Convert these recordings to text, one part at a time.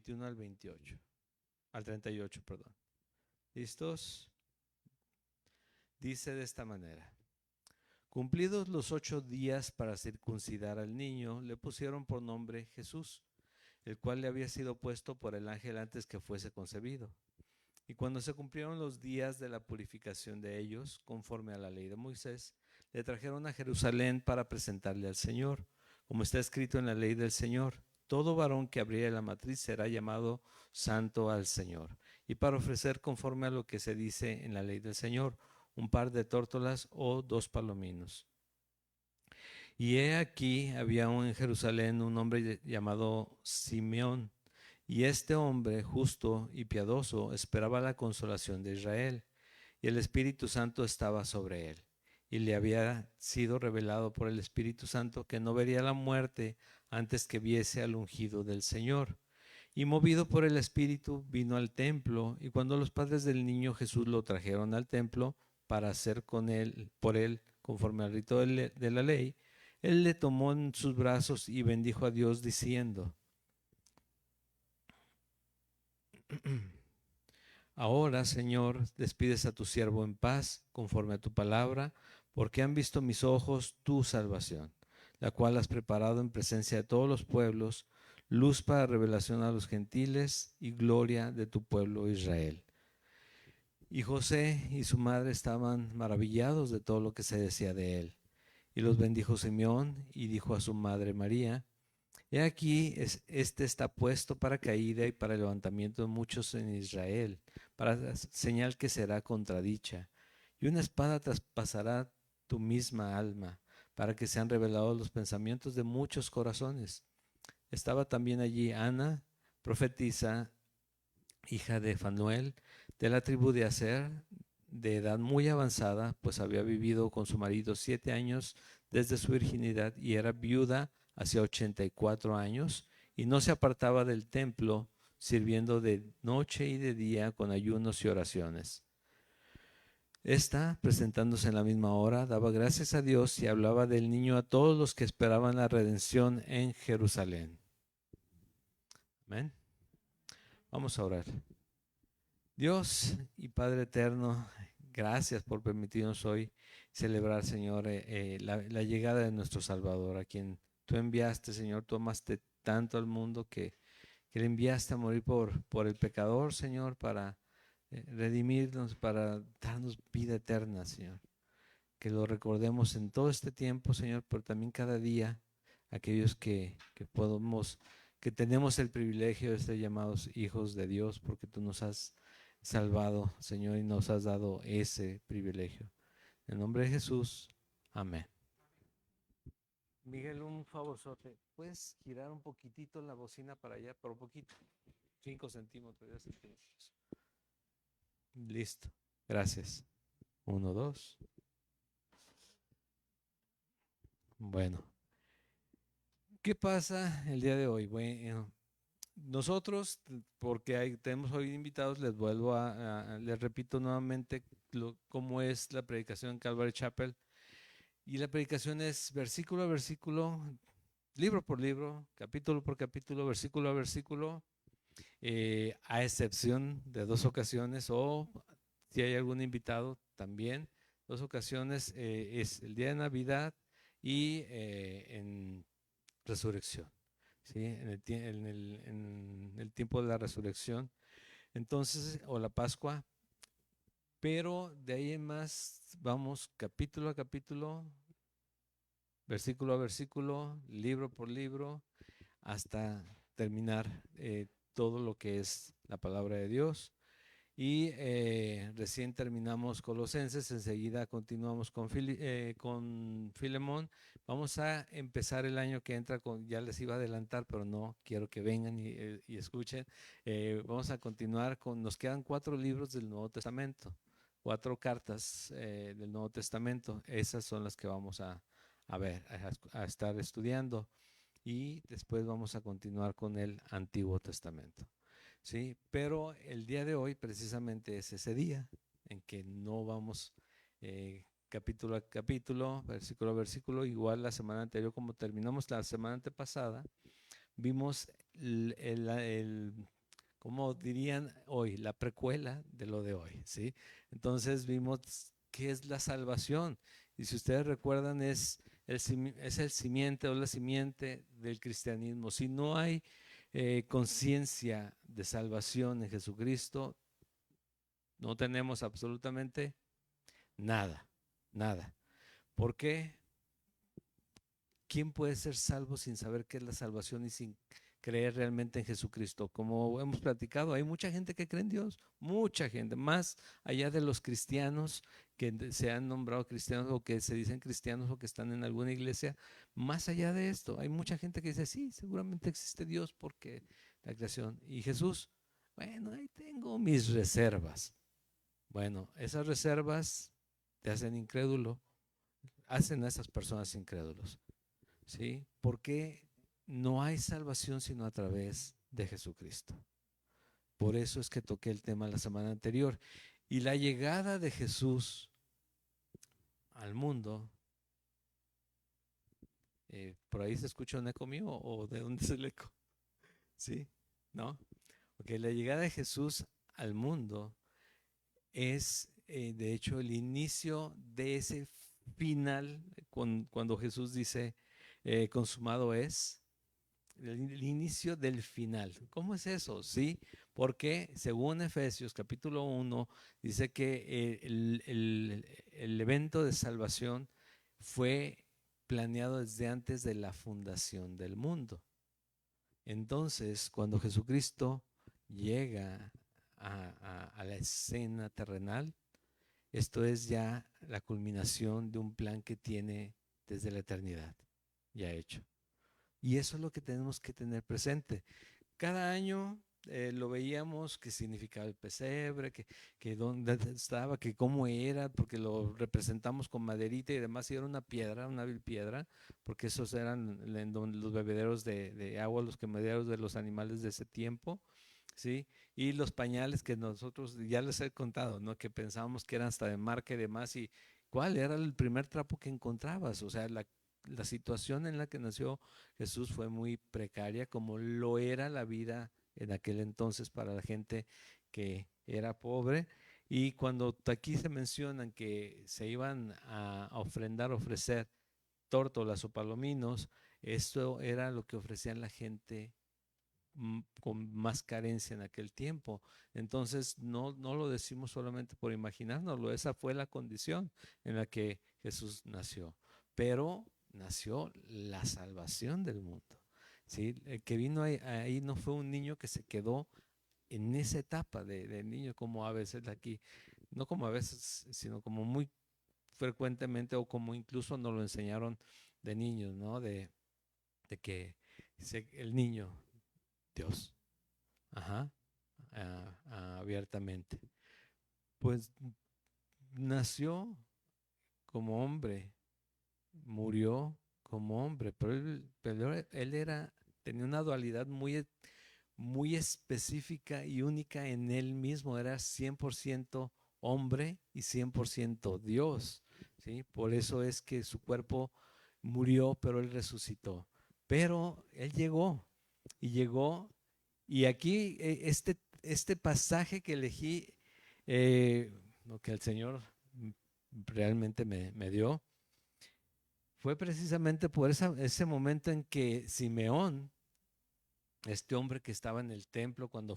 21 al 28, al 38, perdón. ¿Listos? Dice de esta manera: cumplidos los 8 días para circuncidar al niño, le pusieron por nombre Jesús, el cual le había sido puesto por el ángel antes que fuese concebido. Y cuando se cumplieron los días de la purificación de ellos, conforme a la ley de Moisés, le trajeron a Jerusalén para presentarle al Señor, como está escrito en la ley del Señor: todo varón que abriere la matriz será llamado santo al Señor. Y para ofrecer conforme a lo que se dice en la ley del Señor, un par de tórtolas o 2 palominos. Y he aquí, había en Jerusalén un hombre llamado Simeón, y este hombre, justo y piadoso, esperaba la consolación de Israel, y el Espíritu Santo estaba sobre él. Y le había sido revelado por el Espíritu Santo que no vería la muerte antes que viese al ungido del Señor. Y movido por el Espíritu, vino al templo, y cuando los padres del niño Jesús lo trajeron al templo para hacer con él, por él, conforme al rito de la ley, él le tomó en sus brazos y bendijo a Dios diciendo: ahora, Señor, despides a tu siervo en paz, conforme a tu palabra, porque han visto mis ojos tu salvación, la cual has preparado en presencia de todos los pueblos, luz para revelación a los gentiles y gloria de tu pueblo Israel. Y José y su madre estaban maravillados de todo lo que se decía de él. Y los bendijo Simeón y dijo a su madre María: he aquí, este está puesto para caída y para levantamiento de muchos en Israel, para señal que será contradicha. Y una espada traspasará tu misma alma, para que sean revelados los pensamientos de muchos corazones. Estaba también allí Ana, profetisa, hija de Fanuel, de la tribu de Aser, de edad muy avanzada, pues había vivido con su marido 7 años desde su virginidad y era viuda hacia 84 años, y no se apartaba del templo, sirviendo de noche y de día con ayunos y oraciones. Esta, presentándose en la misma hora, daba gracias a Dios y hablaba del niño a todos los que esperaban la redención en Jerusalén. Amén. Vamos a orar. Dios y Padre eterno, gracias por permitirnos hoy celebrar, Señor, la llegada de nuestro Salvador, a quien tú enviaste, Señor. Tú amaste tanto al mundo que le enviaste a morir por el pecador, Señor, para redimirnos, para darnos vida eterna, Señor. Que lo recordemos en todo este tiempo, Señor, pero también cada día, aquellos que tenemos el privilegio de ser llamados hijos de Dios, porque tú nos has salvado, Señor, y nos has dado ese privilegio. En el nombre de Jesús, amén. Miguel, un favorzote, ¿puedes girar un poquitito la bocina para allá, por un poquito? 5 centímetros, 10 centímetros. Listo, gracias. 1, 2. Bueno, ¿qué pasa el día de hoy? Bueno, nosotros, porque tenemos hoy invitados, les repito nuevamente cómo es la predicación en Calvary Chapel. Y la predicación es versículo a versículo, libro por libro, capítulo por capítulo, versículo a versículo, a excepción de 2 ocasiones, o si hay algún invitado también, 2 ocasiones, es el día de Navidad y en resurrección. ¿Sí? En el tiempo de la resurrección, entonces, o la Pascua, pero de ahí en más vamos capítulo a capítulo, versículo a versículo, libro por libro, hasta terminar todo lo que es la palabra de Dios. Y recién terminamos Colosenses, enseguida continuamos con Filemón. Vamos a empezar el año que entra ya les iba a adelantar, pero no, quiero que vengan y escuchen. Vamos a continuar nos quedan 4 libros del Nuevo Testamento, 4 cartas del Nuevo Testamento. Esas son las que vamos a ver, a estar estudiando. Y después vamos a continuar con el Antiguo Testamento. Sí, pero el día de hoy precisamente es ese día en que no vamos capítulo a capítulo, versículo a versículo. Igual la semana anterior, como terminamos la semana antepasada, vimos como dirían hoy, la precuela de lo de hoy, ¿sí? Entonces vimos qué es la salvación. Y si ustedes recuerdan, es el simiente o la simiente del cristianismo. Si no hay conciencia de salvación en Jesucristo, no tenemos absolutamente nada, nada. ¿Por qué? ¿Quién puede ser salvo sin saber qué es la salvación y sin creer realmente en Jesucristo? Como hemos platicado, hay mucha gente que cree en Dios, mucha gente, más allá de los cristianos que se han nombrado cristianos o que se dicen cristianos o que están en alguna iglesia, más allá de esto, hay mucha gente que dice, sí, seguramente existe Dios porque la creación. Y Jesús, bueno, ahí tengo mis reservas. Bueno, esas reservas te hacen incrédulo, hacen a esas personas incrédulos. ¿Sí? Porque no hay salvación sino a través de Jesucristo. Por eso es que toqué el tema la semana anterior. Y la llegada de Jesús al mundo, ¿por ahí se escucha un eco mío o de dónde es el eco? ¿Sí? ¿No? Porque la llegada de Jesús al mundo es, de hecho, el inicio de ese final, cuando Jesús dice, consumado es. El inicio del final. ¿Cómo es eso? Sí, porque según Efesios capítulo 1 dice que el evento de salvación fue planeado desde antes de la fundación del mundo. Entonces, cuando Jesucristo llega a la escena terrenal, esto es ya la culminación de un plan que tiene desde la eternidad, ya hecho. Y eso es lo que tenemos que tener presente. Cada año lo veíamos, qué significaba el pesebre, que dónde estaba, que cómo era, porque lo representamos con maderita y demás, y era una vil piedra, porque esos eran los bebederos de agua, los quemaderos de los animales de ese tiempo, ¿sí? Y los pañales que nosotros, ya les he contado, ¿no? Que pensábamos que eran hasta de marca y demás, y ¿cuál era el primer trapo que encontrabas? O sea, la situación en la que nació Jesús fue muy precaria, como lo era la vida en aquel entonces para la gente que era pobre. Y cuando aquí se mencionan que se iban a ofrendar, ofrecer tórtolas o palominos, esto era lo que ofrecían la gente con más carencia en aquel tiempo. Entonces, no lo decimos solamente por imaginárnoslo, esa fue la condición en la que Jesús nació. Pero nació la salvación del mundo. ¿Sí? El que vino ahí no fue un niño que se quedó en esa etapa de niño, como a veces aquí, no como a veces, sino como muy frecuentemente o como incluso nos lo enseñaron de niños, ¿no? De que el niño, Dios, ajá, abiertamente. Pues nació como hombre, murió como hombre, pero él tenía una dualidad muy específica y única en él mismo, era 100% hombre y 100% Dios, ¿sí? Por eso es que su cuerpo murió, pero él resucitó. Pero él llegó, y aquí este pasaje que elegí, lo que el Señor realmente me dio, fue precisamente por ese momento en que Simeón, este hombre que estaba en el templo cuando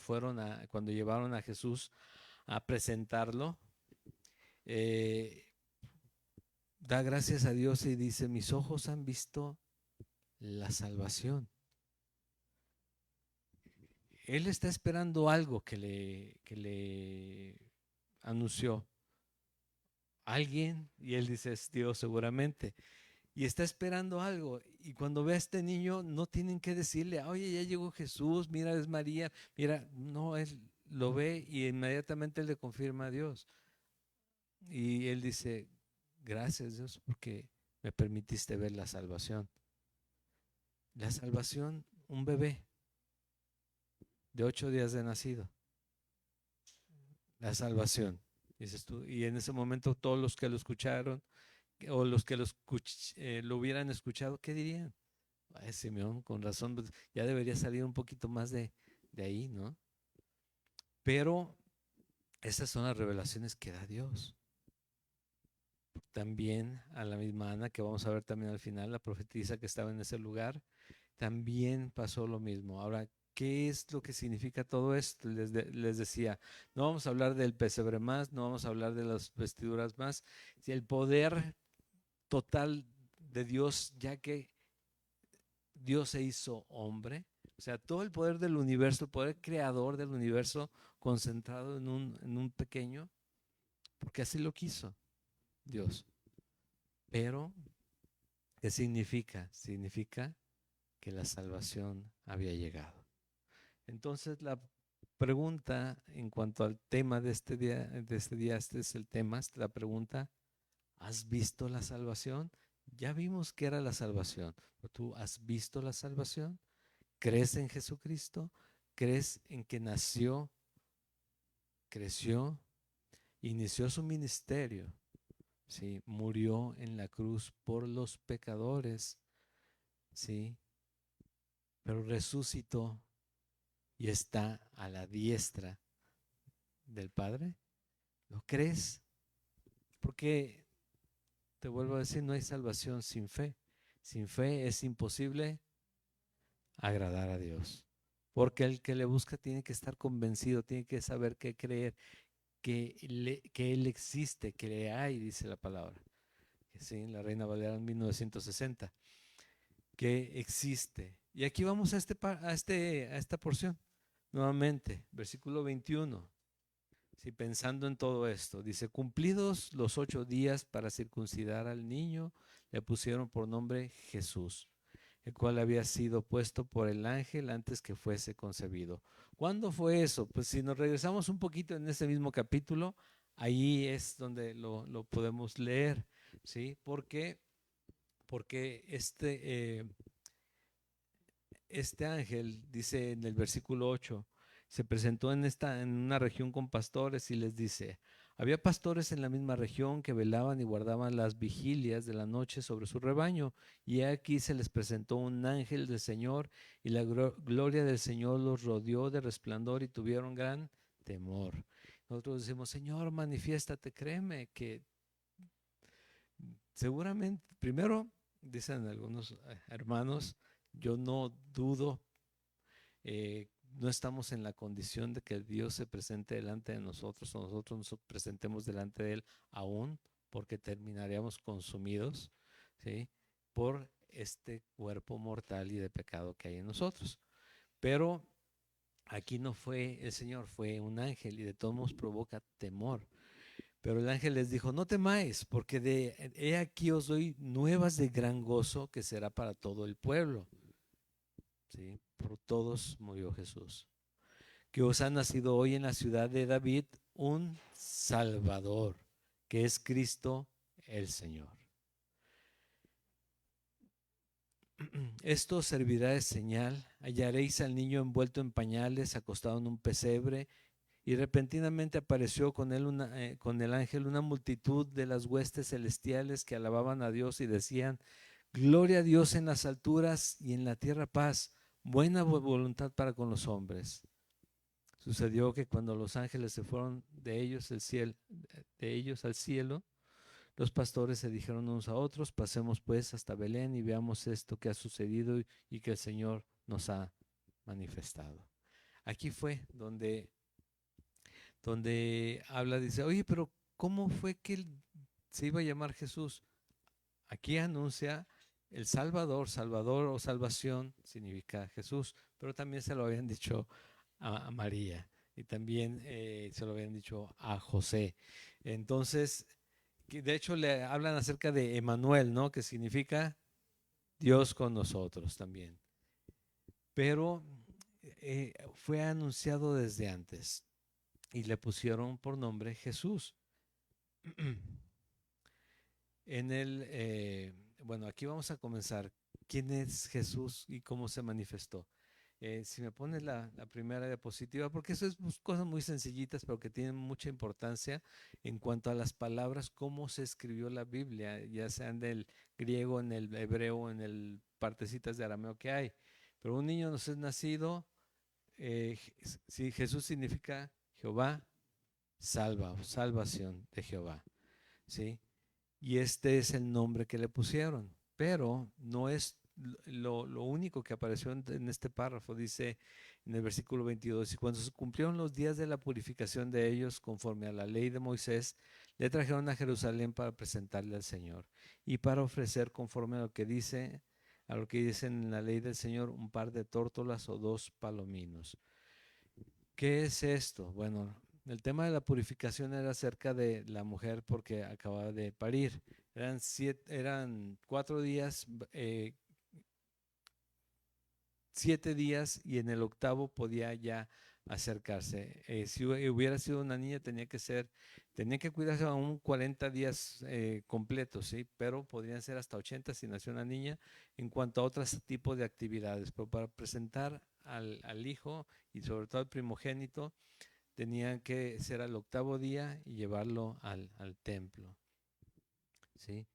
llevaron a Jesús a presentarlo, eh, da gracias a Dios y dice, mis ojos han visto la salvación. Él está esperando algo que le anunció alguien, y él dice, es Dios seguramente, y está esperando algo. Y cuando ve a este niño, no tienen que decirle, oye, ya llegó Jesús, mira, es María, mira, no, él lo ve y inmediatamente le confirma a Dios. Y él dice, gracias Dios porque me permitiste ver la salvación. La salvación, un bebé de 8 días de nacido. La salvación, dices tú. Y en ese momento todos los que lo escucharon o los que lo hubieran escuchado, ¿qué dirían? Ay, Simeón, con razón, pues, ya debería salir un poquito más de ahí, ¿no? Pero esas son las revelaciones que da Dios. También a la misma Ana, que vamos a ver también al final, la profetisa que estaba en ese lugar, también pasó lo mismo. Ahora, ¿qué es lo que significa todo esto? Les decía, no vamos a hablar del pesebre más, no vamos a hablar de las vestiduras más, el poder total de Dios, ya que Dios se hizo hombre, o sea, todo el poder del universo, el poder creador del universo concentrado en un pequeño, porque así lo quiso Dios. Pero, ¿qué significa? Significa que la salvación había llegado. Entonces, la pregunta en cuanto al tema este es el tema, la pregunta, ¿has visto la salvación? Ya vimos que era la salvación, pero ¿tú has visto la salvación? ¿Crees en Jesucristo? ¿Crees en que nació, creció, inició su ministerio? ¿Sí? Murió en la cruz por los pecadores, ¿sí? Pero resucitó y está a la diestra del Padre. ¿Lo crees? Porque, te vuelvo a decir, no hay salvación sin fe. Sin fe es imposible agradar a Dios. Porque el que le busca tiene que estar convencido, tiene que saber qué creer, que Él existe, que le hay, dice la palabra. Sí, la Reina Valera en 1960, que existe. Y aquí vamos a esta porción, nuevamente, versículo 21. Sí, pensando en todo esto, dice, cumplidos los 8 días para circuncidar al niño, le pusieron por nombre Jesús, el cual había sido puesto por el ángel antes que fuese concebido. ¿Cuándo fue eso? Pues si nos regresamos un poquito en ese mismo capítulo, ahí es donde lo podemos leer, ¿sí? Porque este ángel, dice en el versículo 8, se presentó en una región con pastores y les dice, había pastores en la misma región que velaban y guardaban las vigilias de la noche sobre su rebaño, y aquí se les presentó un ángel del Señor, y la gloria del Señor los rodeó de resplandor y tuvieron gran temor. Nosotros decimos, Señor, manifiéstate, créeme que seguramente, primero, dicen algunos hermanos, yo no dudo, no estamos en la condición de que Dios se presente delante de nosotros o nosotros nos presentemos delante de Él aún, porque terminaríamos consumidos, ¿sí? Por este cuerpo mortal y de pecado que hay en nosotros. Pero aquí no fue el Señor, fue un ángel y de todos modos provoca temor. Pero el ángel les dijo, no temáis, porque he aquí os doy nuevas de gran gozo que será para todo el pueblo. ¿Sí? Por todos murió Jesús. Que os ha nacido hoy en la ciudad de David un Salvador, que es Cristo el Señor. Esto servirá de señal. Hallaréis al niño envuelto en pañales, acostado en un pesebre. Y repentinamente apareció con él con el ángel una multitud de las huestes celestiales que alababan a Dios y decían, gloria a Dios en las alturas y en la tierra paz, buena voluntad para con los hombres. Sucedió que cuando los ángeles se fueron de ellos al cielo, los pastores se dijeron unos a otros, pasemos pues hasta Belén y veamos esto que ha sucedido y que el Señor nos ha manifestado. Aquí fue donde habla, dice, oye, pero ¿cómo fue que él se iba a llamar Jesús? Aquí anuncia el Salvador, Salvador o salvación significa Jesús, pero también se lo habían dicho a María y también se lo habían dicho a José. Entonces, de hecho le hablan acerca de Emanuel, ¿no? Que significa Dios con nosotros también. Pero fue anunciado desde antes y le pusieron por nombre Jesús. Bueno, aquí vamos a comenzar. ¿Quién es Jesús y cómo se manifestó? Si me pones la primera diapositiva, porque eso es cosas muy sencillitas, pero que tienen mucha importancia en cuanto a las palabras, cómo se escribió la Biblia, ya sea en el griego, en el hebreo, en el partecitas de arameo que hay. Pero un niño nos es nacido, sí, Jesús significa Jehová salva, o salvación de Jehová, ¿sí? Y este es el nombre que le pusieron, pero no es lo único que apareció en este párrafo. Dice en el versículo 22, y cuando se cumplieron los días de la purificación de ellos, conforme a la ley de Moisés, le trajeron a Jerusalén para presentarle al Señor y para ofrecer conforme a lo que dice en la ley del Señor, un par de tórtolas o 2 palominos. ¿Qué es esto? Bueno, el tema de la purificación era acerca de la mujer porque acababa de parir. Eran 4 días, 7 días, y en el octavo podía ya acercarse. Si hubiera sido una niña, tenía que cuidarse aún 40 días completos, ¿sí? Pero podrían ser hasta 80 si nació una niña, en cuanto a otros tipos de actividades. Pero para presentar al hijo y sobre todo al primogénito, tenían que ser al octavo día y llevarlo al templo, ¿sí?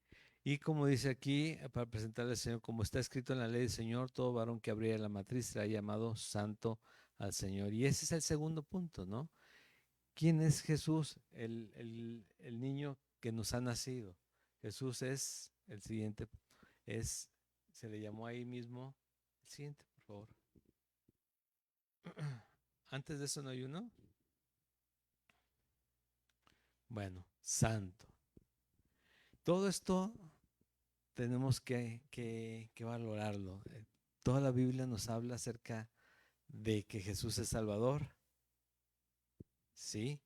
Y como dice aquí, para presentarle al Señor, como está escrito en la ley del Señor, todo varón que abriera la matriz será llamado santo al Señor. Y ese es el segundo punto, ¿no? ¿Quién es Jesús? El niño que nos ha nacido. Jesús es el siguiente, se le llamó ahí mismo, el siguiente, por favor. Antes de eso no hay uno. Bueno, santo. Todo esto tenemos que valorarlo. Toda la Biblia nos habla acerca de que Jesús es Salvador, ¿sí?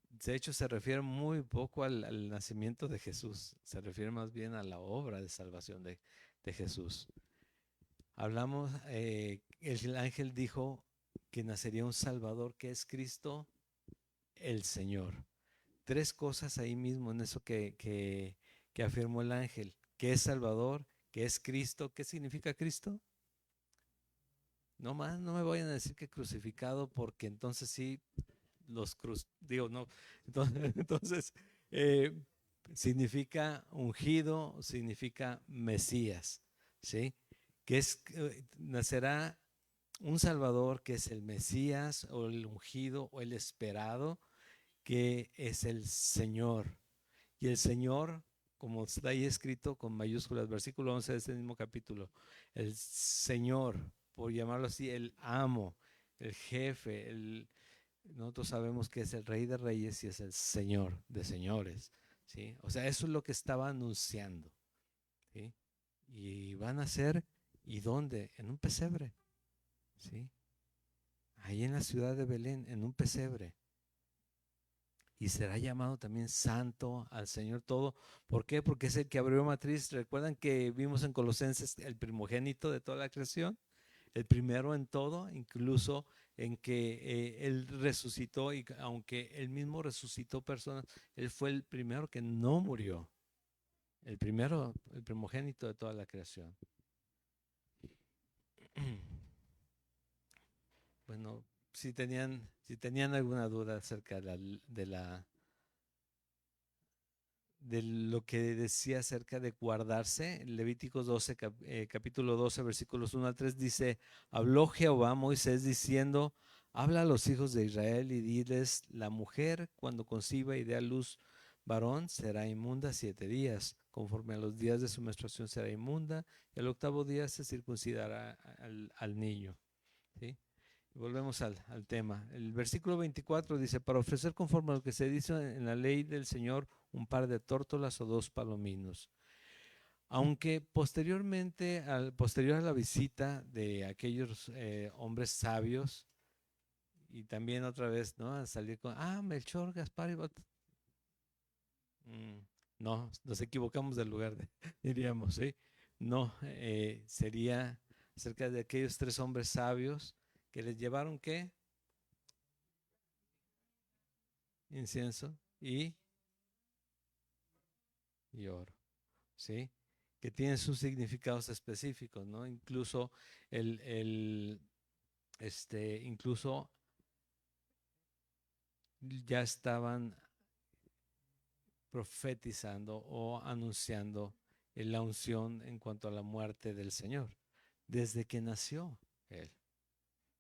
De hecho, se refiere muy poco al nacimiento de Jesús, se refiere más bien a la obra de salvación de Jesús. Hablamos, el ángel dijo que nacería un Salvador, que es Cristo el Señor. 3 cosas ahí mismo en eso que afirmó el ángel, que es Salvador, que es Cristo. ¿Qué significa Cristo? No más, no me vayan a decir que crucificado, porque entonces sí digo, no. Entonces, eh, significa ungido, significa Mesías, ¿sí? Nacerá un Salvador que es el Mesías o el ungido o el esperado, que es el Señor. Y el Señor, como está ahí escrito con mayúsculas, versículo 11 de este mismo capítulo, el Señor, por llamarlo así, el amo, el jefe, nosotros sabemos que es el Rey de Reyes y es el Señor de señores, ¿sí? O sea, eso es lo que estaba anunciando, ¿sí? Y van a ser, ¿y dónde? En un pesebre, ¿sí? Ahí en la ciudad de Belén, en un pesebre. Y será llamado también santo al Señor todo. ¿Por qué? Porque es el que abrió matriz. ¿Recuerdan que vimos en Colosenses el primogénito de toda la creación? El primero en todo, incluso en que Él resucitó, y aunque Él mismo resucitó personas, Él fue el primero que no murió. El primero, el primogénito de toda la creación. Bueno, si tenían alguna duda acerca de lo que decía acerca de guardarse, Levíticos 12, capítulo 12, versículos 1 al 3 dice, habló Jehová a Moisés diciendo, habla a los hijos de Israel y diles, la mujer cuando conciba y dé a luz varón será inmunda 7 días, conforme a los días de su menstruación será inmunda, y al octavo día se circuncidará al niño. ¿Sí? Volvemos al tema. El versículo 24 dice, para ofrecer conforme a lo que se dice en la ley del Señor, un par de tórtolas o 2 palominos. Aunque posterior a la visita de aquellos hombres sabios, y también otra vez, ¿no? A salir con, Melchor, Gaspar y no, nos equivocamos del lugar, diríamos, ¿sí? No, sería acerca de aquellos 3 hombres sabios que les llevaron, ¿qué? Incienso y oro, ¿sí? Que tienen sus significados específicos, ¿no? Incluso incluso ya estaban profetizando o anunciando la unción en cuanto a la muerte del Señor, desde que nació Él.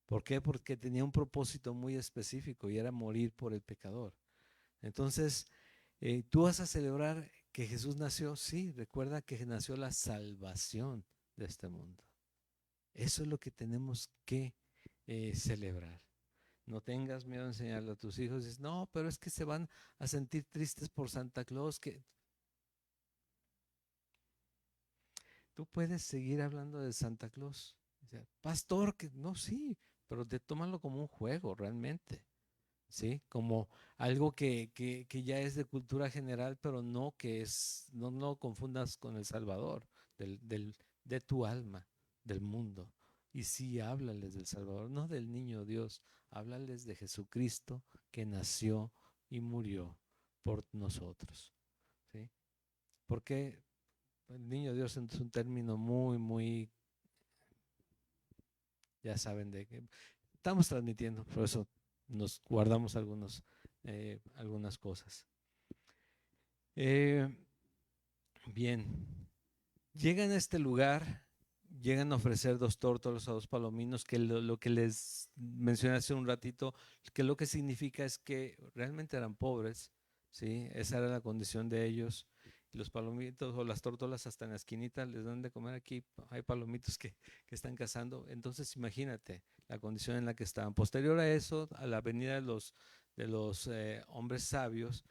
¿Por qué? Porque tenía un propósito muy específico y era morir por el pecador. Entonces, ¿tú vas a celebrar que Jesús nació? Sí, recuerda que nació la salvación de este mundo. Eso es lo que tenemos que celebrar. No tengas miedo de enseñarle a tus hijos. Dices, no, pero es que se van a sentir tristes por Santa Claus. Que tú puedes seguir hablando de Santa Claus. O sea, pastor, que no, sí, pero tómalo como un juego realmente. ¿Sí? Como algo que ya es de cultura general, pero no que es, no lo confundas con el Salvador de tu alma, del mundo. Y sí, háblales del Salvador, no del niño Dios, háblales de Jesucristo que nació y murió por nosotros. ¿Sí? Porque el niño Dios es un término muy, ya saben de qué estamos transmitiendo, por eso nos guardamos algunas cosas. Bien, llegan a este lugar, llegan a ofrecer 2 tórtolos a 2 palominos, que lo que les mencioné hace un ratito, que lo que significa es que realmente eran pobres, ¿sí? Esa era la condición de ellos. Y los palomitos o las tórtolas hasta en la esquinita les dan de comer aquí, hay palomitos que están cazando. Entonces imagínate la condición en la que estaban. Posterior a eso, a la venida de los hombres sabios,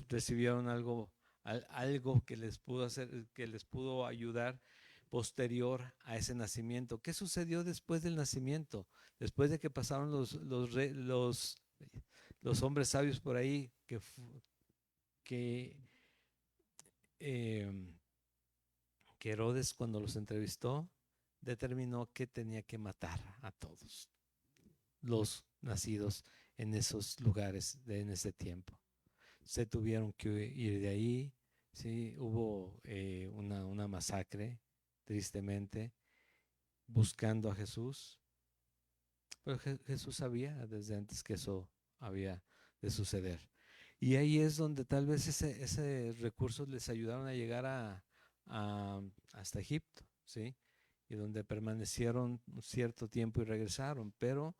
recibieron algo que les pudo hacer, que les pudo ayudar posterior a ese nacimiento. ¿Qué sucedió después del nacimiento? Después de que pasaron los hombres sabios por ahí, que, eh, que Herodes, cuando los entrevistó, determinó que tenía que matar a todos los nacidos en esos lugares en ese tiempo. Se tuvieron que ir de ahí, ¿sí? Hubo una masacre, tristemente, buscando a Jesús, pero Jesús sabía desde antes que eso había de suceder. Y ahí es donde tal vez ese recursos les ayudaron a llegar hasta Egipto, ¿sí? Y donde permanecieron un cierto tiempo y regresaron, pero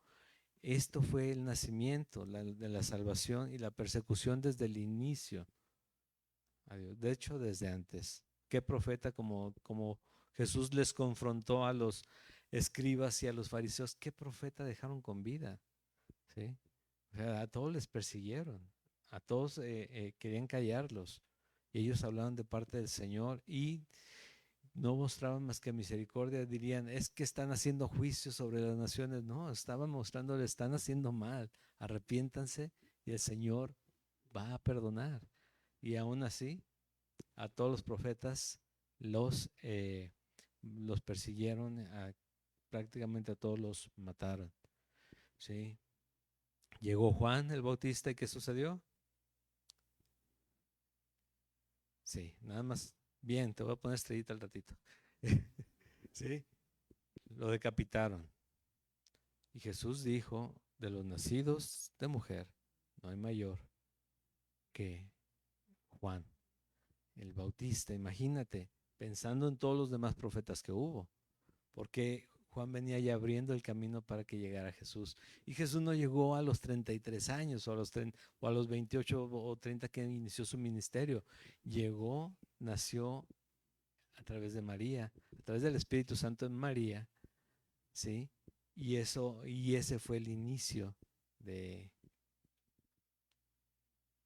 esto fue el nacimiento de la salvación y la persecución desde el inicio a Dios. De hecho, desde antes. ¿Qué profeta como Jesús les confrontó a los escribas y a los fariseos? ¿Qué profeta dejaron con vida? ¿Sí? O sea, a todos les persiguieron, a todos querían callarlos. Y ellos hablaban de parte del Señor y no mostraban más que misericordia. Dirían, es que están haciendo juicio sobre las naciones. No, estaban mostrándole, están haciendo mal. Arrepiéntanse y el Señor va a perdonar. Y aún así, a todos los profetas los persiguieron, prácticamente a todos los mataron. ¿Sí? Llegó Juan el Bautista y ¿qué sucedió? Sí, nada más. Bien, te voy a poner estrellita al ratito. Sí, lo decapitaron. Y Jesús dijo, de los nacidos de mujer, no hay mayor que Juan el Bautista. Imagínate, pensando en todos los demás profetas que hubo. Porque Juan venía ya abriendo el camino para que llegara Jesús. Y Jesús no llegó a los 33 años o a los 28 o 30 que inició su ministerio. Llegó, nació a través de María, a través del Espíritu Santo en María, ¿sí? Y ese fue el inicio de,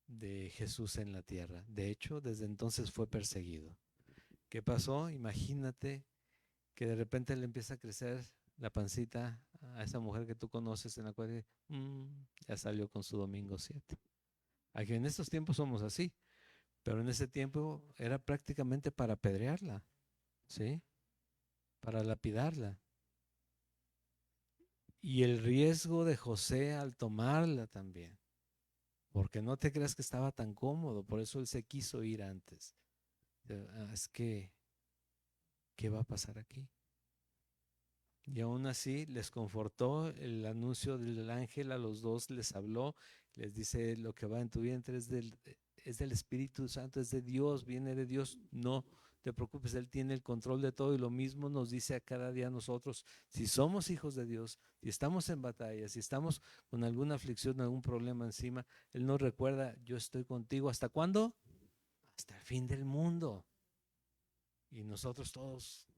de Jesús en la tierra. De hecho, desde entonces fue perseguido. ¿Qué pasó? Imagínate que de repente le empieza a crecer la pancita a esa mujer que tú conoces en la cual ya salió con su domingo 7. Aquí en estos tiempos somos así, pero en ese tiempo era prácticamente para apedrearla, ¿sí? Para lapidarla. Y el riesgo de José al tomarla también, porque no te creas que estaba tan cómodo, por eso él se quiso ir antes. Es que, ¿qué va a pasar aquí? Y aún así les confortó el anuncio del ángel, a los dos les habló, les dice, lo que va en tu vientre es del Espíritu Santo, es de Dios, viene de Dios, no te preocupes, Él tiene el control de todo y lo mismo nos dice a cada día a nosotros, si somos hijos de Dios, si estamos en batalla, si estamos con alguna aflicción, algún problema encima, Él nos recuerda, yo estoy contigo, ¿hasta cuándo? Hasta el fin del mundo. Y nosotros todos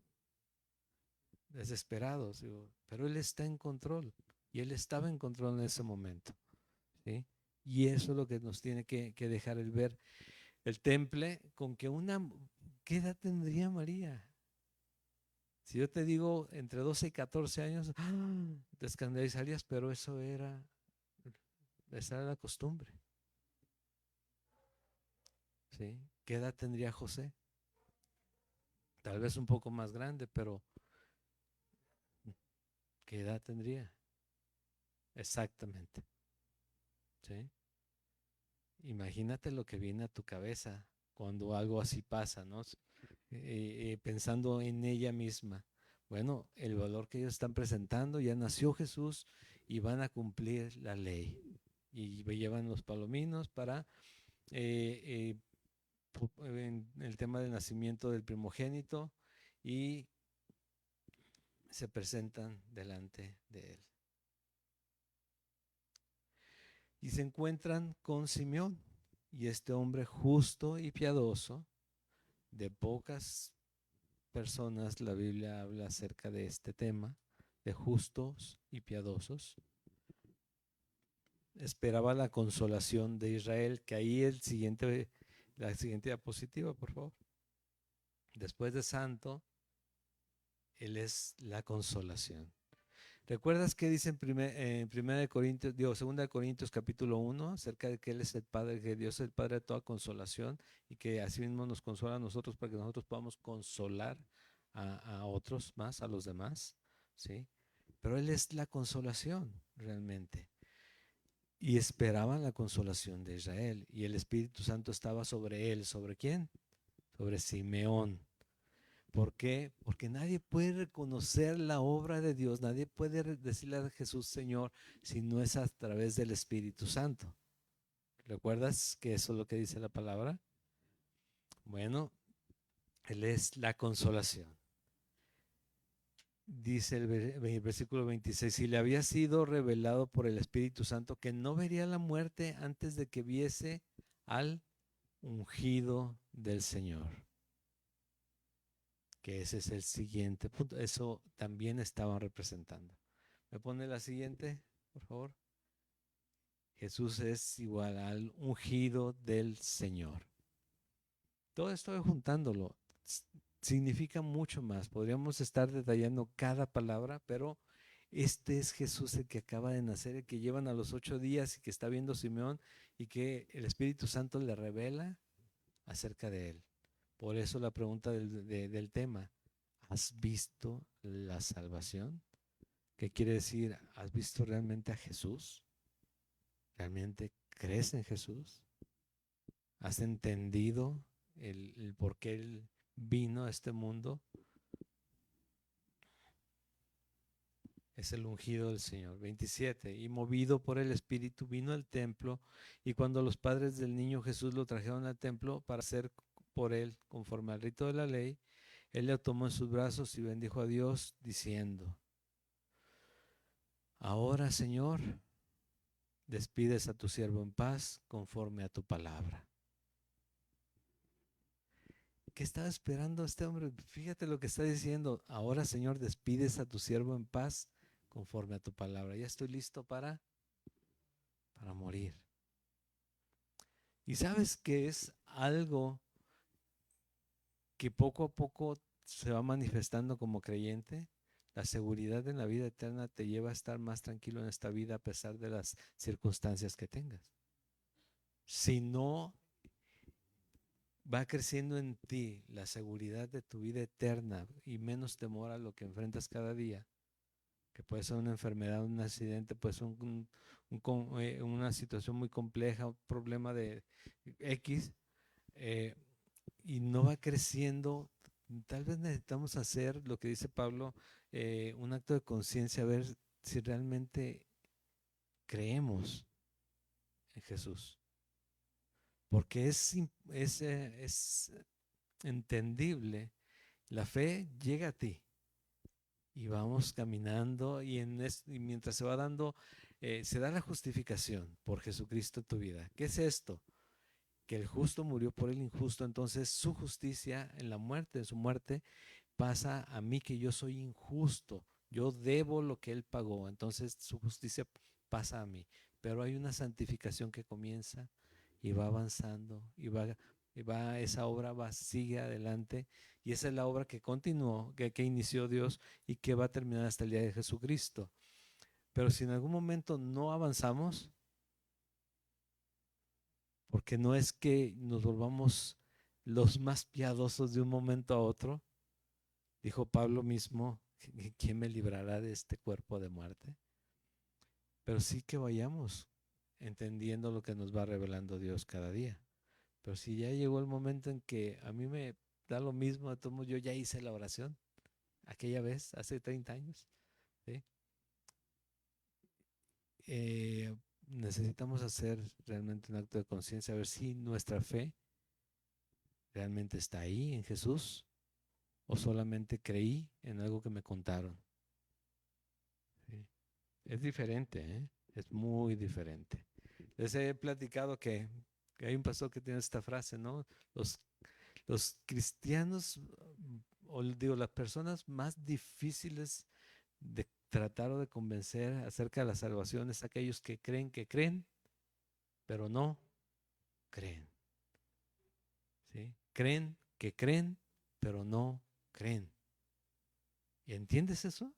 desesperados, digo, pero Él está en control y Él estaba en control en ese momento, ¿sí? Y eso es lo que nos tiene que dejar el ver el temple con que ¿qué edad tendría María? Si yo te digo entre 12 y 14 años, te escandalizarías, pero esa era la costumbre, ¿sí? ¿Qué edad tendría José? Tal vez un poco más grande, pero ¿qué edad tendría? Exactamente, ¿sí? Imagínate lo que viene a tu cabeza cuando algo así pasa, ¿no? Pensando en ella misma. Bueno, el valor que ellos están presentando, ya nació Jesús y van a cumplir la ley. Y llevan los palominos para en el tema del nacimiento del primogénito y se presentan delante de él. Y se encuentran con Simeón y este hombre justo y piadoso, de pocas personas la Biblia habla acerca de este tema, de justos y piadosos. Esperaba la consolación de Israel, que ahí la siguiente diapositiva, por favor. Después de santo, Él es la consolación. ¿Recuerdas qué dice en 2 de Corintios capítulo 1 acerca de que Él es el Padre, que Dios es el Padre de toda consolación y que así mismo nos consola a nosotros para que nosotros podamos consolar a otros más, a los demás, ¿sí? Pero Él es la consolación realmente. Y esperaban la consolación de Israel y el Espíritu Santo estaba sobre él. ¿Sobre quién? Sobre Simeón. ¿Por qué? Porque nadie puede reconocer la obra de Dios, nadie puede decirle a Jesús Señor si no es a través del Espíritu Santo. ¿Recuerdas que eso es lo que dice la palabra? Bueno, Él es la consolación. Dice el versículo 26, si le había sido revelado por el Espíritu Santo que no vería la muerte antes de que viese al ungido del Señor. Que ese es el siguiente punto. Eso también estaban representando. ¿Me pone la siguiente, por favor? Jesús es igual al ungido del Señor. Todo esto juntándolo significa mucho más. Podríamos estar detallando cada palabra, pero este es Jesús el que acaba de nacer, el que llevan a los 8 días y que está viendo Simeón y que el Espíritu Santo le revela acerca de él. Por eso la pregunta del tema, ¿has visto la salvación? ¿Qué quiere decir? ¿Has visto realmente a Jesús? ¿Realmente crees en Jesús? ¿Has entendido el por qué Él vino a este mundo? Es el ungido del Señor. 27. Y movido por el Espíritu vino al templo, y cuando los padres del niño Jesús lo trajeron al templo para hacer por él conforme al rito de la ley, Él le tomó en sus brazos y bendijo a Dios diciendo, ahora, Señor, despides a tu siervo en paz conforme a tu palabra. ¿Qué estaba esperando este hombre? Fíjate lo que está diciendo. Ahora, Señor, despides a tu siervo en paz conforme a tu palabra. Ya estoy listo para morir. Y sabes que es algo que poco a poco se va manifestando como creyente. La seguridad en la vida eterna te lleva a estar más tranquilo en esta vida a pesar de las circunstancias que tengas. Si no va creciendo en ti la seguridad de tu vida eterna y menos temor a lo que enfrentas cada día, que puede ser una enfermedad, un accidente, puede ser una situación muy compleja, un problema de X, y no va creciendo. Tal vez necesitamos hacer lo que dice Pablo, un acto de conciencia, a ver si realmente creemos en Jesús. Porque es entendible, la fe llega a ti y vamos caminando y mientras se va dando, se da la justificación por Jesucristo en tu vida. ¿Qué es esto? Que el justo murió por el injusto, entonces su justicia en la muerte, en su muerte, pasa a mí, que yo soy injusto, yo debo lo que él pagó, entonces su justicia pasa a mí. Pero hay una santificación que comienza y va avanzando esa obra sigue adelante, y esa es la obra que continuó, que inició Dios y que va a terminar hasta el día de Jesucristo. Pero si en algún momento no avanzamos, porque no es que nos volvamos los más piadosos de un momento a otro, dijo Pablo mismo, ¿quién me librará de este cuerpo de muerte? Pero sí que vayamos entendiendo lo que nos va revelando Dios cada día. Pero si ya llegó el momento en que a mí me da lo mismo, de todos modos, yo ya hice la oración aquella vez, hace 30 años, ¿sí? Necesitamos hacer realmente un acto de conciencia, a ver si nuestra fe realmente está ahí en Jesús, o solamente creí en algo que me contaron. ¿Sí? Es diferente, ¿eh? Es muy diferente. Les he platicado que hay un pastor que tiene esta frase, ¿no? Los, los cristianos, o digo, las personas más difíciles de tratar o de convencer acerca de la salvación es aquellos que creen, pero no creen. ¿Sí? Creen, pero no creen. ¿Y entiendes eso?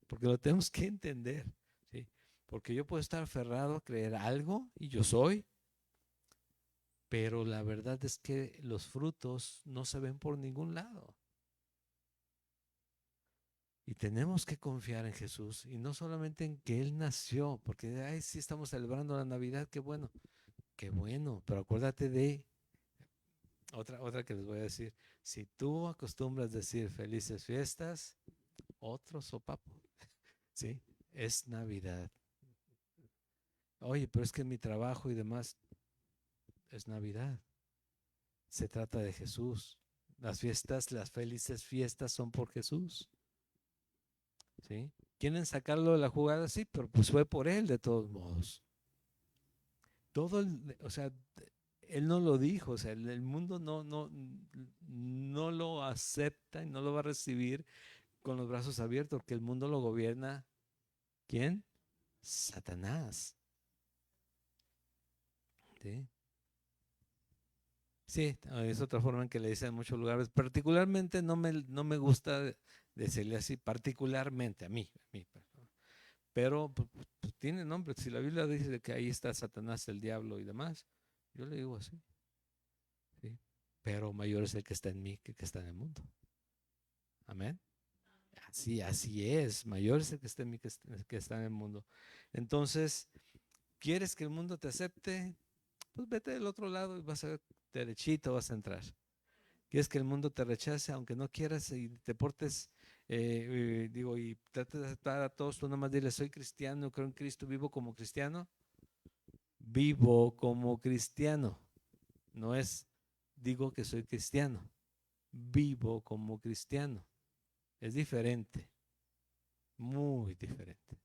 Porque lo tenemos que entender, ¿sí? Porque yo puedo estar aferrado a creer algo y yo soy, pero la verdad es que los frutos no se ven por ningún lado. Y tenemos que confiar en Jesús, y no solamente en que Él nació, porque ay, sí estamos celebrando la Navidad, qué bueno, pero acuérdate de otra que les voy a decir. Si tú acostumbras decir felices fiestas, otro sopapo, ¿sí? Es Navidad. Oye, pero es que mi trabajo y demás es Navidad. Se trata de Jesús. Las fiestas, las felices fiestas son por Jesús, ¿sí? ¿Quieren sacarlo de la jugada? Sí, pero pues fue por Él de todos modos. O sea, Él no lo dijo, o sea, el mundo no lo acepta y no lo va a recibir con los brazos abiertos, porque el mundo lo gobierna, ¿quién? Satanás. ¿Sí? Sí, es otra forma en que le dicen en muchos lugares. Particularmente no me gusta decirle así, particularmente a mí. Pero pues, tiene nombre. Si la Biblia dice que ahí está Satanás, el diablo y demás, yo le digo así, ¿sí? Pero mayor es el que está en mí que el que está en el mundo. Amén. Así es. Mayor es el que está en mí que está en el mundo. Entonces, ¿quieres que el mundo te acepte? Pues vete del otro lado y vas a derechito, vas a entrar. ¿Quieres que el mundo te rechace aunque no quieras y te portes, y trates de aceptar a todos? Tú nomás dile, soy cristiano, creo en Cristo, vivo como cristiano? Vivo como cristiano. No es, digo que soy cristiano. Vivo como cristiano. Es diferente, muy diferente.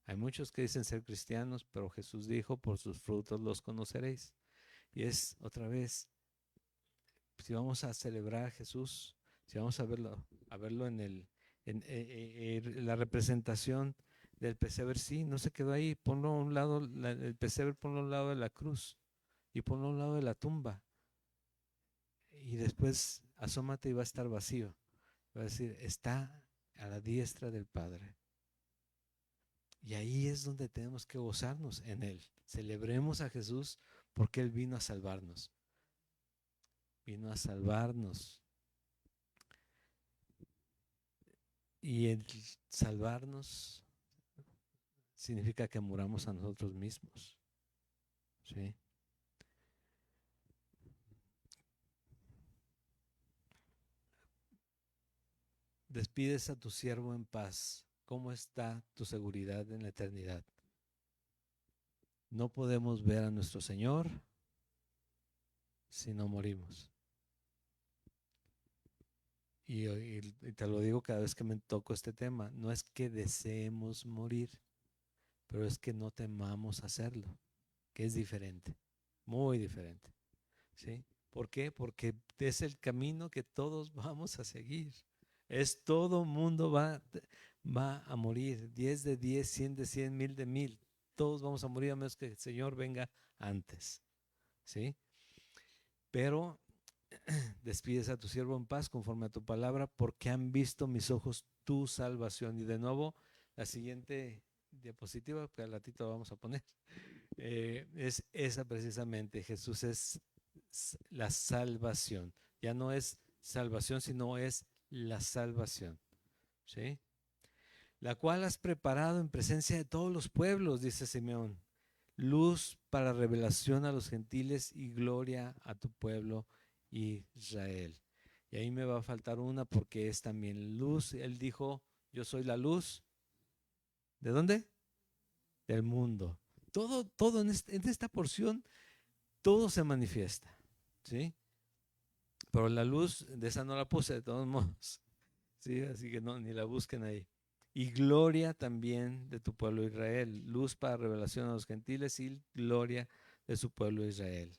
Hay muchos que dicen ser cristianos, pero Jesús dijo, por sus frutos los conoceréis. Y es otra vez, si vamos a celebrar a Jesús, si vamos a verlo en la representación del pesebre, sí, no se quedó ahí, ponlo a un lado, el pesebre ponlo a un lado de la cruz y ponlo a un lado de la tumba, y después asómate y va a estar vacío. Va a decir, está a la diestra del Padre. Y ahí es donde tenemos que gozarnos en Él. Celebremos a Jesús porque Él vino a salvarnos. Vino a salvarnos. Y el salvarnos significa que muramos a nosotros mismos. ¿Sí? Despides a tu siervo en paz. ¿Cómo está tu seguridad en la eternidad? No podemos ver a nuestro Señor si no morimos. y te lo digo cada vez que me toco este tema, no es que deseemos morir, pero es que no temamos hacerlo, que es diferente, muy diferente, ¿sí? ¿Por qué? Porque es el camino que todos vamos a seguir. Es todo mundo va a morir, 10 de 10, 100 de 100, 1000 de 1000. Todos vamos a morir a menos que el Señor venga antes, ¿sí? Pero despides a tu siervo en paz conforme a tu palabra, porque han visto mis ojos tu salvación. Y de nuevo, la siguiente diapositiva, que al ratito vamos a poner, es esa precisamente. Jesús es la salvación. Ya no es salvación, sino es la salvación. ¿Sí? La cual has preparado en presencia de todos los pueblos, dice Simeón. Luz para revelación a los gentiles y gloria a tu pueblo Israel. Y ahí me va a faltar una porque es también luz. Él dijo, yo soy la luz. ¿De dónde? Del mundo. Todo en esta porción, todo se manifiesta. ¿Sí? Pero la luz, de esa no la puse de todos modos. ¿Sí? Así que no, ni la busquen ahí. Y gloria también de tu pueblo Israel. Luz para revelación a los gentiles y gloria de su pueblo Israel.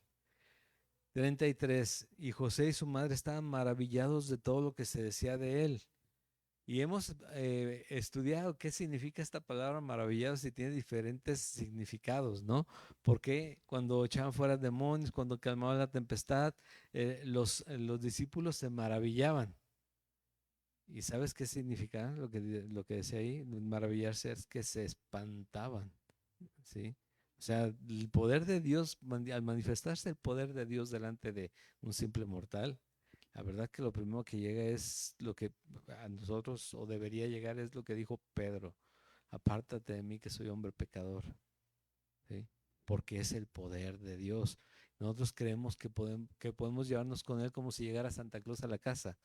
33. Y José y su madre estaban maravillados de todo lo que se decía de él. Y hemos estudiado qué significa esta palabra maravillados y tiene diferentes significados, ¿no? Porque cuando echaban fuera demonios, cuando calmaban la tempestad, los discípulos se maravillaban. ¿Y sabes qué significa lo que decía ahí? Maravillarse es que se espantaban, ¿sí? O sea, el poder de Dios, al manifestarse el poder de Dios delante de un simple mortal, la verdad que lo primero que llega es lo que a nosotros, o debería llegar, es lo que dijo Pedro: apártate de mí que soy hombre pecador, ¿sí? Porque es el poder de Dios. Nosotros creemos que podemos llevarnos con Él como si llegara Santa Claus a la casa.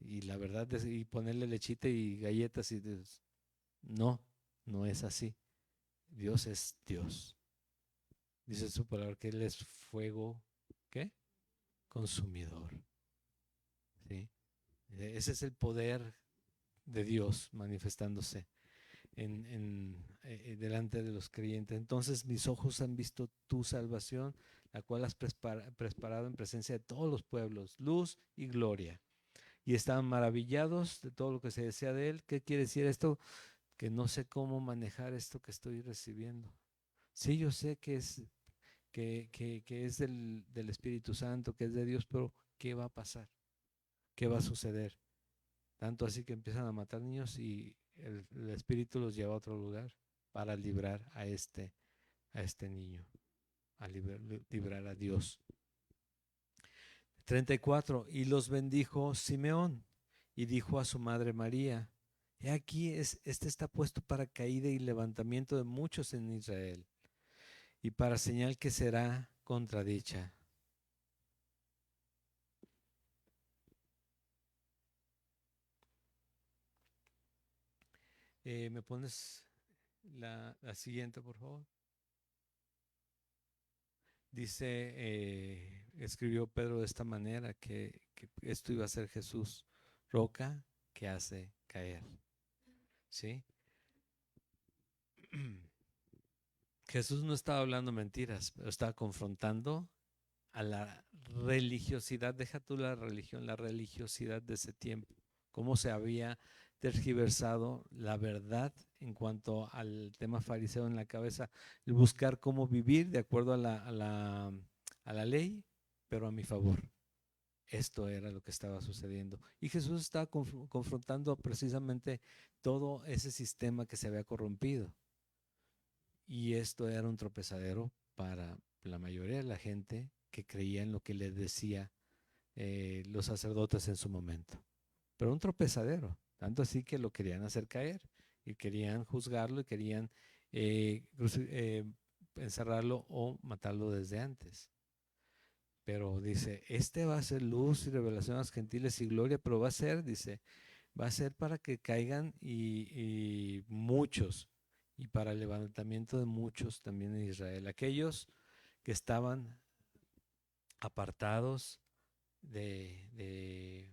Y la verdad es, y ponerle lechita y galletas no, no es así. Dios es Dios. Dice su palabra que Él es fuego, ¿qué? Consumidor. ¿Sí? Ese es el poder de Dios manifestándose delante de los creyentes. Entonces mis ojos han visto tu salvación, la cual has preparado en presencia de todos los pueblos, luz y gloria. Y estaban maravillados de todo lo que se decía de él. ¿Qué quiere decir esto? Que no sé cómo manejar esto que estoy recibiendo. Sí, yo sé que es del Espíritu Santo, que es de Dios, pero ¿qué va a pasar? ¿Qué va a suceder? Tanto así que empiezan a matar niños y el Espíritu los lleva a otro lugar para librar a este niño, a librar a Dios. 34. Y los bendijo Simeón y dijo a su madre María: he aquí, este está puesto para caída y levantamiento de muchos en Israel, y para señal que será contradicha. ¿Me pones la siguiente, por favor? Dice, escribió Pedro de esta manera, que esto iba a ser Jesús, roca que hace caer. ¿Sí? Jesús no estaba hablando mentiras, pero estaba confrontando a la religiosidad, deja tú la religión, la religiosidad de ese tiempo, cómo se había tergiversado la verdad en cuanto al tema fariseo en la cabeza, el buscar cómo vivir de acuerdo a la ley, pero a mi favor. Esto era lo que estaba sucediendo. Y Jesús estaba confrontando precisamente todo ese sistema que se había corrompido. Y esto era un tropezadero para la mayoría de la gente que creía en lo que les decía los sacerdotes en su momento. Pero un tropezadero, tanto así que lo querían hacer caer y querían juzgarlo y querían encerrarlo o matarlo desde antes. Pero dice, este va a ser luz y revelación a los gentiles y gloria, pero va a ser, dice, va a ser para que caigan y muchos, y para el levantamiento de muchos también en Israel. Aquellos que estaban apartados de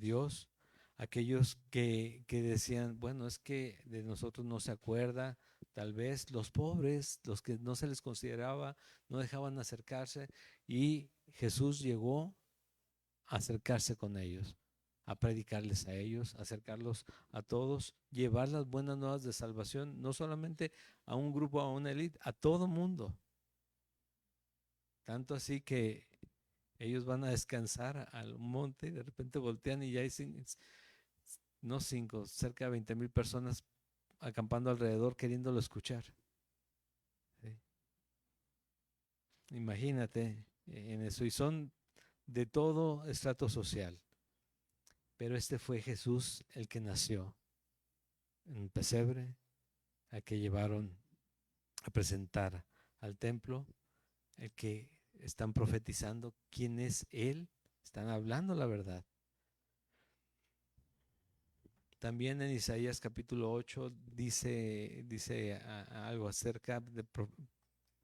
Dios, aquellos que decían, bueno, es que de nosotros no se acuerda, tal vez los pobres, los que no se les consideraba, no dejaban acercarse, y Jesús llegó a acercarse con ellos, a predicarles a ellos, acercarlos a todos, llevar las buenas nuevas de salvación, no solamente a un grupo, a una élite, a todo mundo. Tanto así que ellos van a descansar al monte y de repente voltean y ya hay no cinco, cerca de 20,000 personas acampando alrededor queriéndolo escuchar. ¿Sí? Imagínate en eso. Y son de todo estrato social. Pero este fue Jesús el que nació en un pesebre, al que llevaron a presentar al templo, el que están profetizando quién es Él, están hablando la verdad. También en Isaías capítulo 8 dice algo acerca de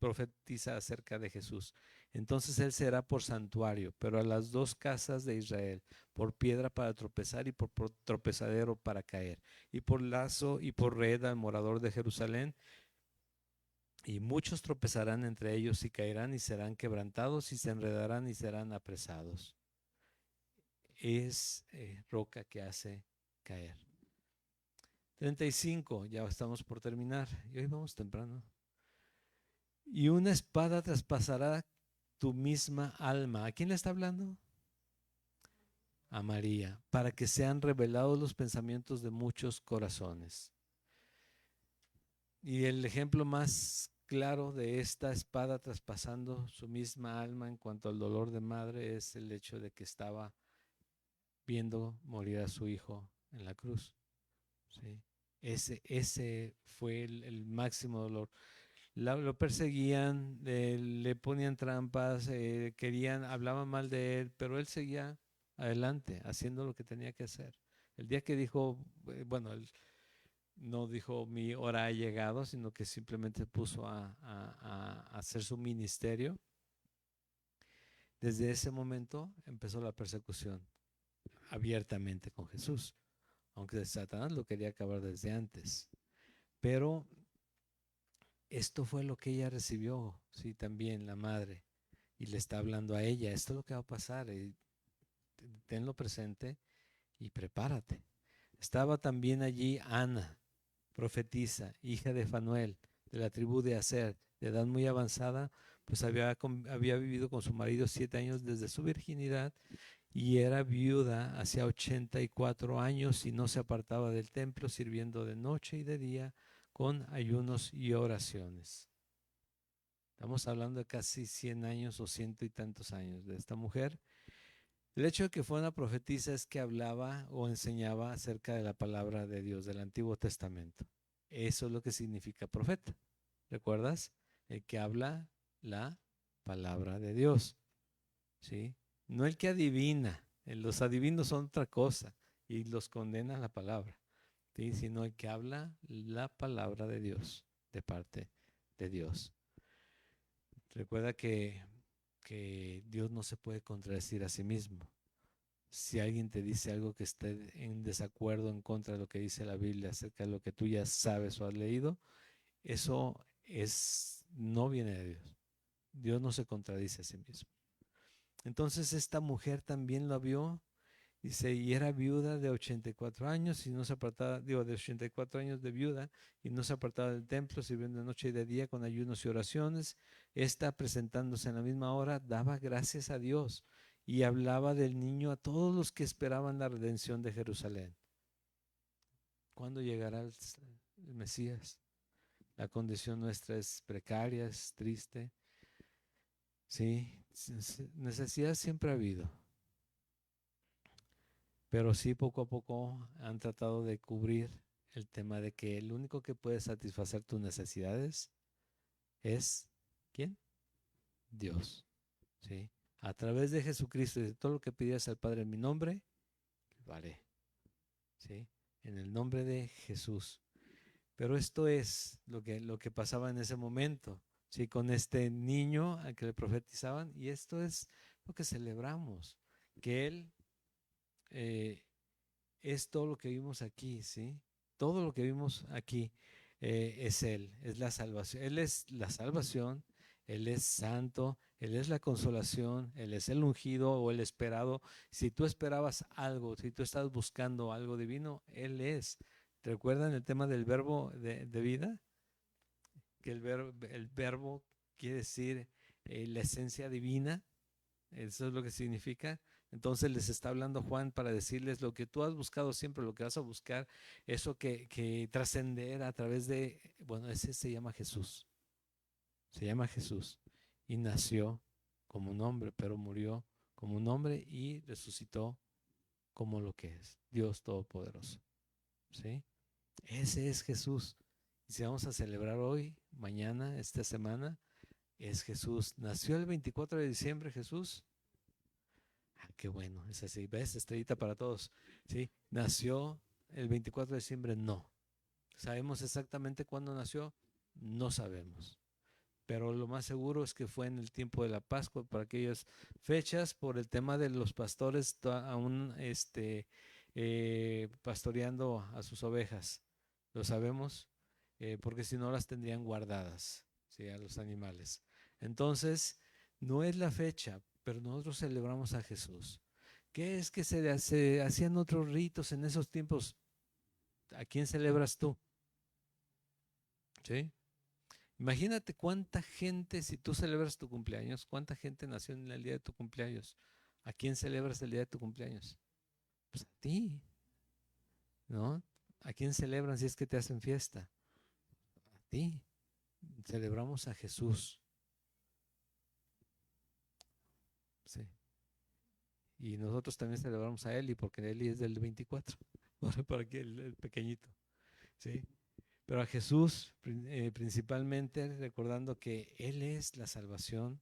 profetiza acerca de Jesús. Entonces él será por santuario, pero a las dos casas de Israel, por piedra para tropezar y por tropezadero para caer, y por lazo y por red al morador de Jerusalén. Y muchos tropezarán entre ellos y caerán y serán quebrantados y se enredarán y serán apresados. Es roca que hace caer. 35, ya estamos por terminar. Y hoy vamos temprano. Y una espada traspasará tu misma alma. ¿A quién le está hablando? A María, para que sean revelados los pensamientos de muchos corazones. Y el ejemplo más claro de esta espada traspasando su misma alma en cuanto al dolor de madre es el hecho de que estaba viendo morir a su hijo en la cruz. ¿Sí? Ese fue el máximo dolor. Lo perseguían, le ponían trampas, hablaban mal de él, pero él seguía adelante, haciendo lo que tenía que hacer. El día que dijo, bueno, él no dijo mi hora ha llegado, sino que simplemente puso a hacer su ministerio. Desde ese momento empezó la persecución abiertamente con Jesús, aunque Satanás lo quería acabar desde antes. Pero esto fue lo que ella recibió, sí, también la madre. Y le está hablando a ella, esto es lo que va a pasar, tenlo presente y prepárate. Estaba también allí Ana, profetisa, hija de Fanuel, de la tribu de Aser, de edad muy avanzada, pues había vivido con su marido 7 años desde su virginidad y era viuda hacia 84 años y no se apartaba del templo, sirviendo de noche y de día con ayunos y oraciones. Estamos hablando de casi 100 años o ciento y tantos años de esta mujer. El hecho de que fuera una profetisa es que hablaba o enseñaba acerca de la palabra de Dios, del Antiguo Testamento. Eso es lo que significa profeta. ¿Recuerdas? El que habla la palabra de Dios. ¿Sí? No el que adivina. Los adivinos son otra cosa y los condena la palabra. ¿Sí? Sino el que habla la palabra de Dios, de parte de Dios. Recuerda que Dios no se puede contradecir a sí mismo. Si alguien te dice algo que esté en desacuerdo, en contra de lo que dice la Biblia acerca de lo que tú ya sabes o has leído, eso no viene de Dios. Dios no se contradice a sí mismo. Entonces esta mujer también lo vio, dice, y era viuda de 84 años y no se apartaba, de 84 años de viuda y no se apartaba del templo, sirviendo de noche y de día con ayunos y oraciones. Esta, presentándose en la misma hora, daba gracias a Dios y hablaba del niño a todos los que esperaban la redención de Jerusalén. ¿Cuándo llegará el Mesías? La condición nuestra es precaria, es triste. Sí, necesidad siempre ha habido. Pero sí, poco a poco han tratado de cubrir el tema de que el único que puede satisfacer tus necesidades es ¿quién? Dios. ¿Sí? A través de Jesucristo y de todo lo que pidas al Padre en mi nombre, lo haré. ¿Sí? En el nombre de Jesús. Pero esto es lo que pasaba en ese momento, ¿sí? Con este niño al que le profetizaban, y esto es lo que celebramos, que él es todo lo que vimos aquí, ¿sí? Todo lo que vimos aquí es Él, es la salvación. Él es la salvación, Él es santo, Él es la consolación, Él es el ungido o el esperado. Si tú esperabas algo, si tú estás buscando algo divino, Él es. ¿Te recuerdan el tema del verbo de vida? Que el verbo quiere decir la esencia divina. Eso es lo que significa. Entonces les está hablando Juan para decirles lo que tú has buscado siempre, lo que vas a buscar, eso que trascender a través de, bueno, ese se llama Jesús. Se llama Jesús. Y nació como un hombre, pero murió como un hombre y resucitó como lo que es, Dios Todopoderoso. ¿Sí? Ese es Jesús. Y si vamos a celebrar hoy, mañana, esta semana, es Jesús. Nació el 24 de diciembre Jesús. Ah, qué bueno, es así. ¿Ves? Estrellita para todos. ¿Sí? ¿Nació el 24 de diciembre? No. ¿Sabemos exactamente cuándo nació? No sabemos. Pero lo más seguro es que fue en el tiempo de la Pascua, por aquellas fechas, por el tema de los pastores aún pastoreando a sus ovejas. Lo sabemos, porque si no las tendrían guardadas, ¿sí? A los animales. Entonces, no es la fecha, pero nosotros celebramos a Jesús. ¿Qué es que se hacían otros ritos en esos tiempos? ¿A quién celebras tú? ¿Sí? Imagínate cuánta gente, si tú celebras tu cumpleaños, cuánta gente nació en el día de tu cumpleaños. ¿A quién celebras el día de tu cumpleaños? Pues a ti, ¿no? ¿A quién celebran si es que te hacen fiesta? A ti. Celebramos a Jesús. Sí. Y nosotros también celebramos a Eli, porque Eli es del 24, para que el pequeñito. ¿Sí? Pero a Jesús principalmente recordando que Él es la salvación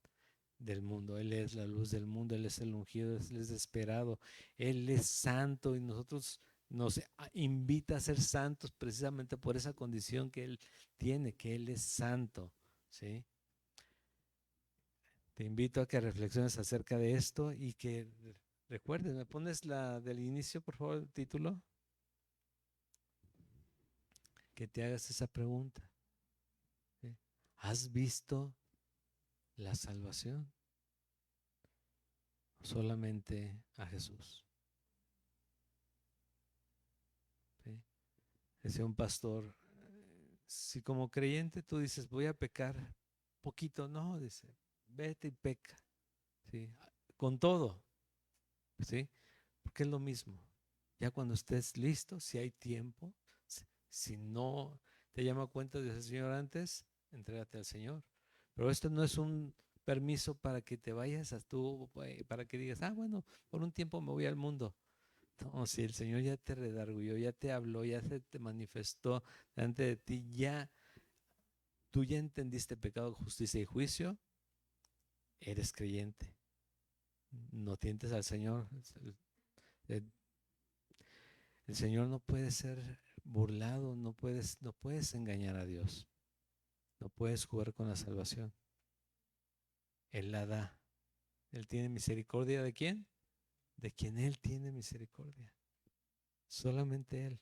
del mundo, Él es la luz del mundo, Él es el ungido, Él es esperado, Él es santo y nosotros nos invita a ser santos precisamente por esa condición que Él tiene, que Él es santo, ¿sí? Te invito a que reflexiones acerca de esto y que recuerdes, ¿me pones la del inicio, por favor, el título? Que te hagas esa pregunta. ¿Sí? ¿Has visto la salvación? Solamente a Jesús. ¿Sí? Decía un pastor, si como creyente tú dices, voy a pecar poquito, no, dice, vete y peca, ¿sí? Con todo, ¿sí? Porque es lo mismo. Ya cuando estés listo, si hay tiempo, si no te llama cuenta de ese Señor antes, entrégate al Señor. Pero esto no es un permiso para que te vayas a tú, para que digas, bueno, por un tiempo me voy al mundo. No, si el Señor ya te redarguyó, ya te habló, ya se te manifestó delante de ti, tú ya entendiste pecado, justicia y juicio, eres creyente. No tientes al Señor. El, el Señor no puede ser burlado, no puedes engañar a Dios. No puedes jugar con la salvación. Él la da. Él tiene misericordia ¿de quién? De quien Él tiene misericordia. Solamente Él.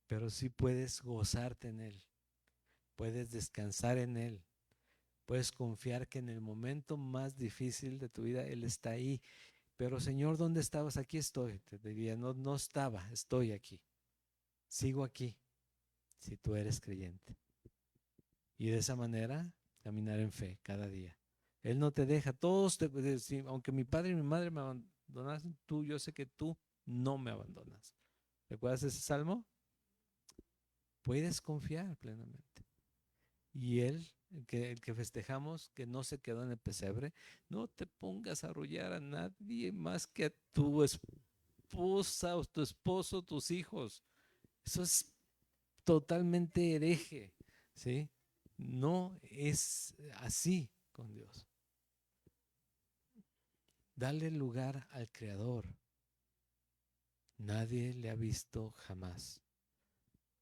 Pero sí puedes gozarte en Él. Puedes descansar en Él. Puedes confiar que en el momento más difícil de tu vida Él está ahí. Pero Señor, ¿dónde estabas? Aquí estoy. Te diría, no, no estaba, estoy aquí. Sigo aquí, si tú eres creyente. Y de esa manera, caminar en fe cada día. Él no te deja. Todos, aunque mi padre y mi madre me abandonasen, yo sé que tú no me abandonas. ¿Recuerdas ese salmo? Puedes confiar plenamente. Y Él, el que festejamos, que no se quedó en el pesebre, no te pongas a arrullar a nadie más que a tu esposa o tu esposo, tus hijos. Eso es totalmente hereje, ¿sí? No es así con Dios. Dale lugar al Creador. Nadie le ha visto jamás,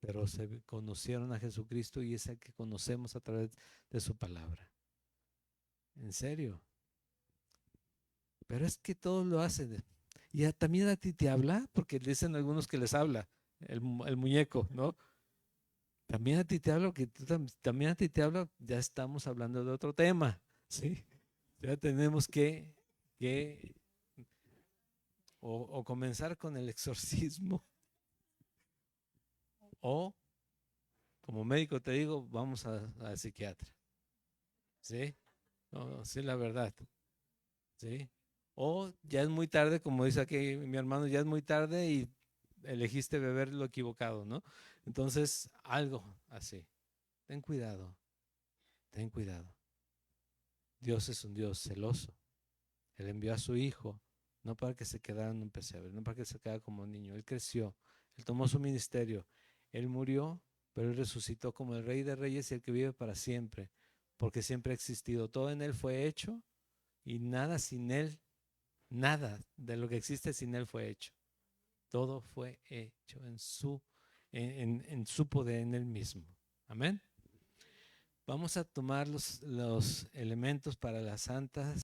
pero se conocieron a Jesucristo y es el que conocemos a través de su palabra. En serio. Pero es que todos lo hacen. Y también a ti te habla, porque dicen algunos que les habla el muñeco, ¿no? También a ti te habla, que también a ti te habla, ya estamos hablando de otro tema, ¿sí? Ya tenemos que o comenzar con el exorcismo, o como médico te digo, vamos a psiquiatra, ¿sí? No, sí, la verdad, ¿sí? O ya es muy tarde, como dice aquí mi hermano, ya es muy tarde y elegiste beber lo equivocado, ¿no? Entonces, algo así. Ten cuidado, ten cuidado. Dios es un Dios celoso. Él envió a su hijo, no para que se quedara en un pesebre, no para que se quedara como un niño. Él creció, él tomó su ministerio, él murió, pero él resucitó como el Rey de Reyes y el que vive para siempre, porque siempre ha existido. Todo en él fue hecho y nada sin él, nada de lo que existe sin él fue hecho. Todo fue hecho en su poder, en él mismo. Amén. Vamos a tomar los elementos para la Santa